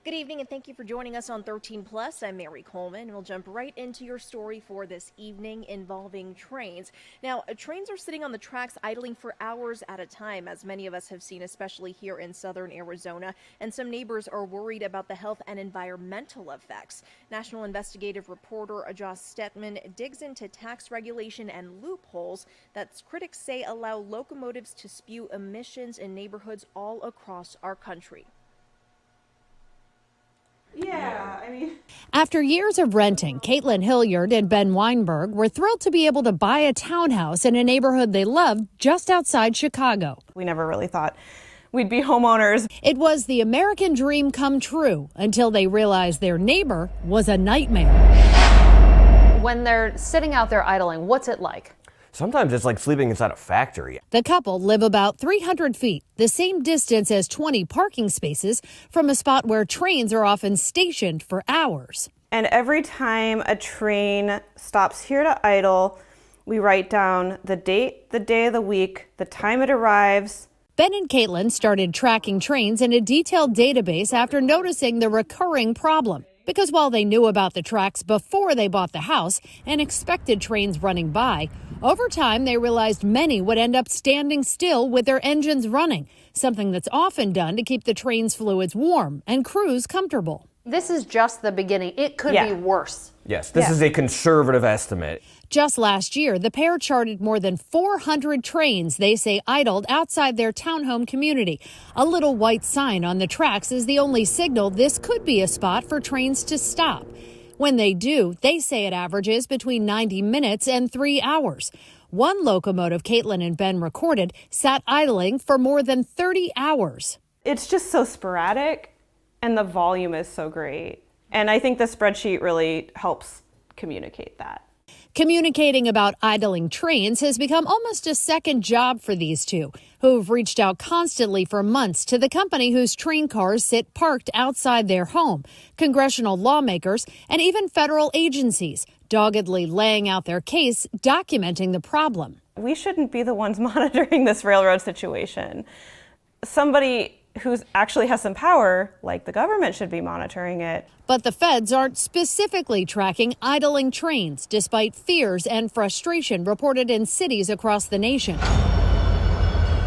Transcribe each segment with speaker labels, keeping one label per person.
Speaker 1: Good evening and thank you for joining us on 13 Plus. I'm Mary Coleman. We'll jump right into your story for this evening involving trains. Now, trains are sitting on the tracks idling for hours at a time, as many of us have seen, especially here in southern Arizona, and some neighbors are worried about the health and environmental effects. National investigative reporter Joss Stetman digs into tax regulation and loopholes that critics say allow locomotives to spew emissions in neighborhoods all across our country.
Speaker 2: After years of renting, Caitlin Hilliard and Ben Weinberg were thrilled to be able to buy a townhouse in a neighborhood they loved just outside Chicago.
Speaker 3: We never really thought we'd be homeowners.
Speaker 2: It was the American dream come true until they realized their neighbor was a nightmare.
Speaker 4: When they're sitting out there idling, what's it like?
Speaker 5: Sometimes it's like sleeping inside a factory.
Speaker 2: The couple live about 300 feet, the same distance as 20 parking spaces, from a spot where trains are often stationed for hours.
Speaker 3: And every time a train stops here to idle, we write down the date, the day of the week, the time it arrives.
Speaker 2: Ben and Caitlin started tracking trains in a detailed database after noticing the recurring problem. Because while they knew about the tracks before they bought the house and expected trains running by, over time they realized many would end up standing still with their engines running, something that's often done to keep the train's fluids warm and crews comfortable.
Speaker 4: This is just the beginning. It could be worse.
Speaker 5: Yes, this is a conservative estimate.
Speaker 2: Just last year, the pair charted more than 400 trains they say idled outside their townhome community. A little white sign on the tracks is the only signal this could be a spot for trains to stop. When they do, they say it averages between 90 minutes and 3 hours. One locomotive Caitlin and Ben recorded sat idling for more than 30 hours.
Speaker 3: It's just so sporadic, and the volume is so great. And I think the spreadsheet really helps communicate that.
Speaker 2: Communicating about idling trains has become almost a second job for these two, who've reached out constantly for months to the company whose train cars sit parked outside their home, congressional lawmakers, and even federal agencies, doggedly laying out their case, documenting the problem.
Speaker 3: We shouldn't be the ones monitoring this railroad situation. Somebody who actually has some power, like the government, should be monitoring it.
Speaker 2: But the feds aren't specifically tracking idling trains, despite fears and frustration reported in cities across the nation.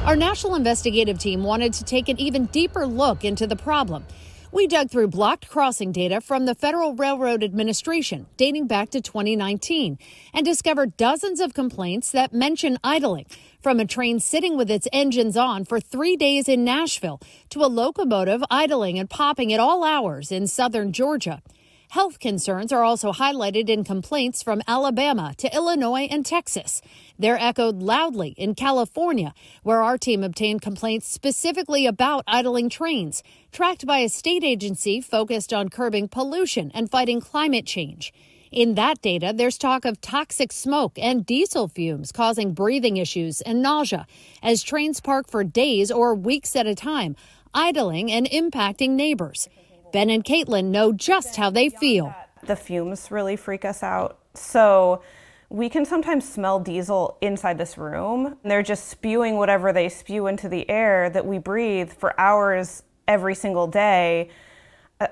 Speaker 2: Our national investigative team wanted to take an even deeper look into the problem. We dug through blocked crossing data from the Federal Railroad Administration dating back to 2019 and discovered dozens of complaints that mention idling, from a train sitting with its engines on for 3 days in Nashville to a locomotive idling and popping at all hours in southern Georgia. Health concerns are also highlighted in complaints from Alabama to Illinois and Texas. They're echoed loudly in California, where our team obtained complaints specifically about idling trains, tracked by a state agency focused on curbing pollution and fighting climate change. In that data, there's talk of toxic smoke and diesel fumes causing breathing issues and nausea as trains park for days or weeks at a time, idling and impacting neighbors. Ben and Caitlin know just how they feel.
Speaker 3: The fumes really freak us out. So we can sometimes smell diesel inside this room. They're just spewing whatever they spew into the air that we breathe for hours every single day.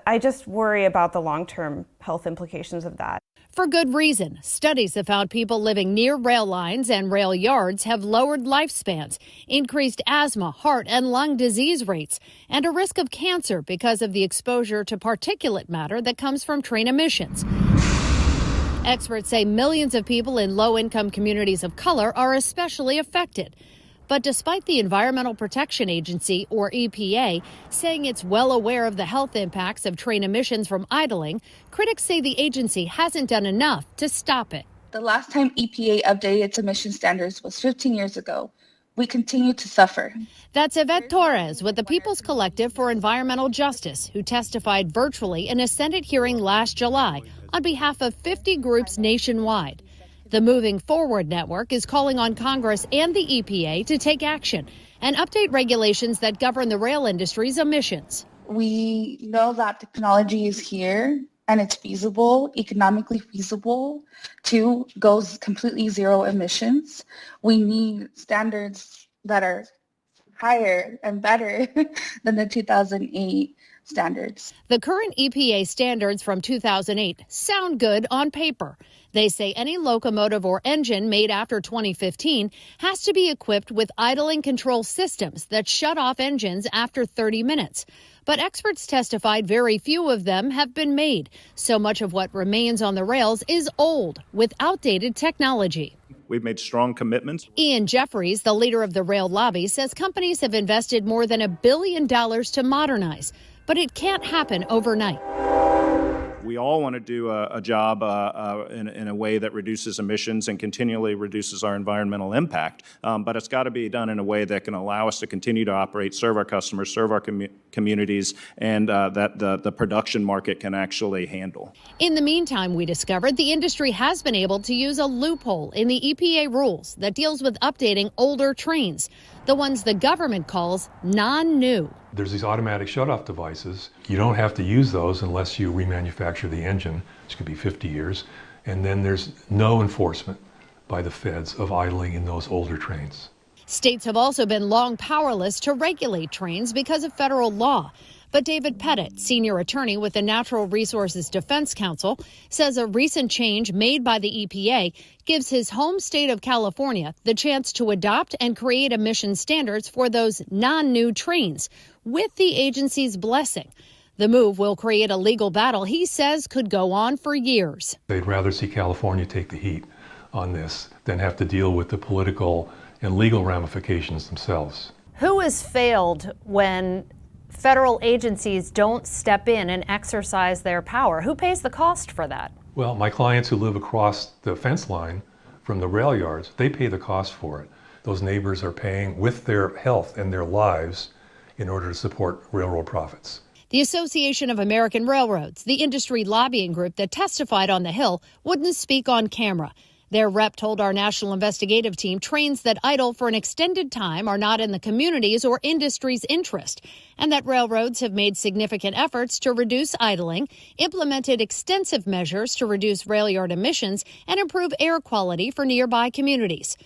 Speaker 3: I just worry about the long-term health implications of that.
Speaker 2: For good reason. Studies have found people living near rail lines and rail yards have lowered lifespans, increased asthma, heart, and lung disease rates, and a risk of cancer because of the exposure to particulate matter that comes from train emissions. Experts say millions of people in low-income communities of color are especially affected. But despite the Environmental Protection Agency, or EPA, saying it's well aware of the health impacts of train emissions from idling, critics say the agency hasn't done enough to stop it.
Speaker 6: The last time EPA updated its emission standards was 15 years ago. We continue to suffer.
Speaker 2: That's Yvette Torres with the People's Collective for Environmental Justice, who testified virtually in a Senate hearing last July on behalf of 50 groups nationwide. The Moving Forward Network is calling on Congress and the EPA to take action and update regulations that govern the rail industry's emissions.
Speaker 6: We know that technology is here and it's feasible, economically feasible, to go completely zero emissions. We need standards that are higher and better than the 2008 standards.
Speaker 2: The current EPA standards from 2008 sound good on paper. They say any locomotive or engine made after 2015 has to be equipped with idling control systems that shut off engines after 30 minutes. But experts testified very few of them have been made. So much of what remains on the rails is old, with outdated technology.
Speaker 7: We've made strong commitments.
Speaker 2: Ian Jeffries, the leader of the rail lobby, says companies have invested more than $1 billion to modernize, but it can't happen overnight.
Speaker 7: We all want to do a job in a way that reduces emissions and continually reduces our environmental impact, but it's got to be done in a way that can allow us to continue to operate, serve our customers, serve our communities, and that the production market can actually handle.
Speaker 2: In the meantime, we discovered the industry has been able to use a loophole in the EPA rules that deals with updating older trains, the ones the government calls non-new.
Speaker 8: There's these automatic shut-off devices. You don't have to use those unless you remanufacture the engine, which could be 50 years. And then there's no enforcement by the feds of idling in those older trains.
Speaker 2: States have also been long powerless to regulate trains because of federal law. But David Pettit, senior attorney with the Natural Resources Defense Council, says a recent change made by the EPA gives his home state of California the chance to adopt and create emission standards for those non-new trains with the agency's blessing. The move will create a legal battle he says could go on for years.
Speaker 8: They'd rather see California take the heat on this than have to deal with the political and legal ramifications themselves.
Speaker 4: Who has failed when federal agencies don't step in and exercise their power? Who pays the cost for that?
Speaker 8: Well, my clients who live across the fence line from the rail yards, they pay the cost for it. Those neighbors are paying with their health and their lives in order to support railroad profits.
Speaker 2: The Association of American Railroads, the industry lobbying group that testified on the Hill, wouldn't speak on camera. Their rep told our national investigative team trains that idle for an extended time are not in the community's or industry's interest, and that railroads have made significant efforts to reduce idling, implemented extensive measures to reduce rail yard emissions, and improve air quality for nearby communities.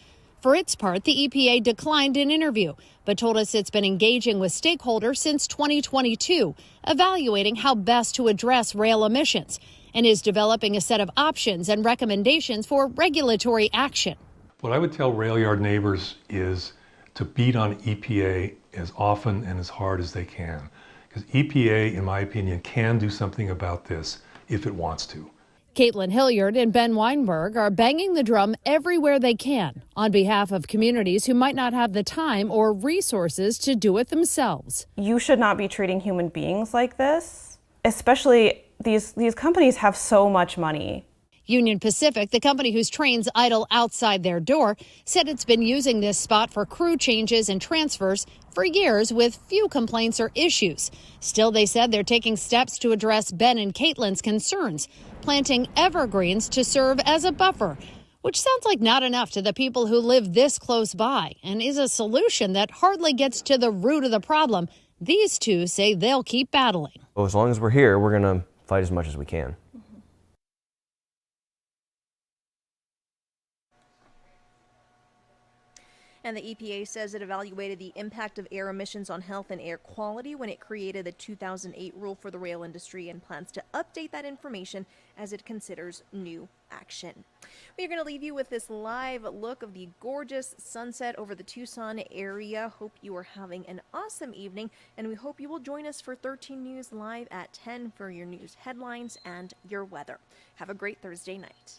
Speaker 2: For its part, the EPA declined an interview, but told us it's been engaging with stakeholders since 2022, evaluating how best to address rail emissions, and is developing a set of options and recommendations for regulatory action.
Speaker 8: What I would tell rail yard neighbors is to beat on EPA as often and as hard as they can. Because EPA, in my opinion, can do something about this if it wants to.
Speaker 2: Caitlin Hilliard and Ben Weinberg are banging the drum everywhere they can on behalf of communities who might not have the time or resources to do it themselves.
Speaker 3: You should not be treating human beings like this, especially these companies have so much money.
Speaker 2: Union Pacific, the company whose trains idle outside their door, said it's been using this spot for crew changes and transfers for years with few complaints or issues. Still, they said they're taking steps to address Ben and Caitlin's concerns, planting evergreens to serve as a buffer, which sounds like not enough to the people who live this close by and is a solution that hardly gets to the root of the problem. These two say they'll keep battling.
Speaker 5: Well, as long as we're here, we're going to fight as much as we can.
Speaker 1: And the EPA says it evaluated the impact of air emissions on health and air quality when it created the 2008 rule for the rail industry and plans to update that information as it considers new action. We're going to leave you with this live look of the gorgeous sunset over the Tucson area. Hope you are having an awesome evening, and we hope you will join us for 13 News Live at 10 for your news headlines and your weather. Have a great Thursday night.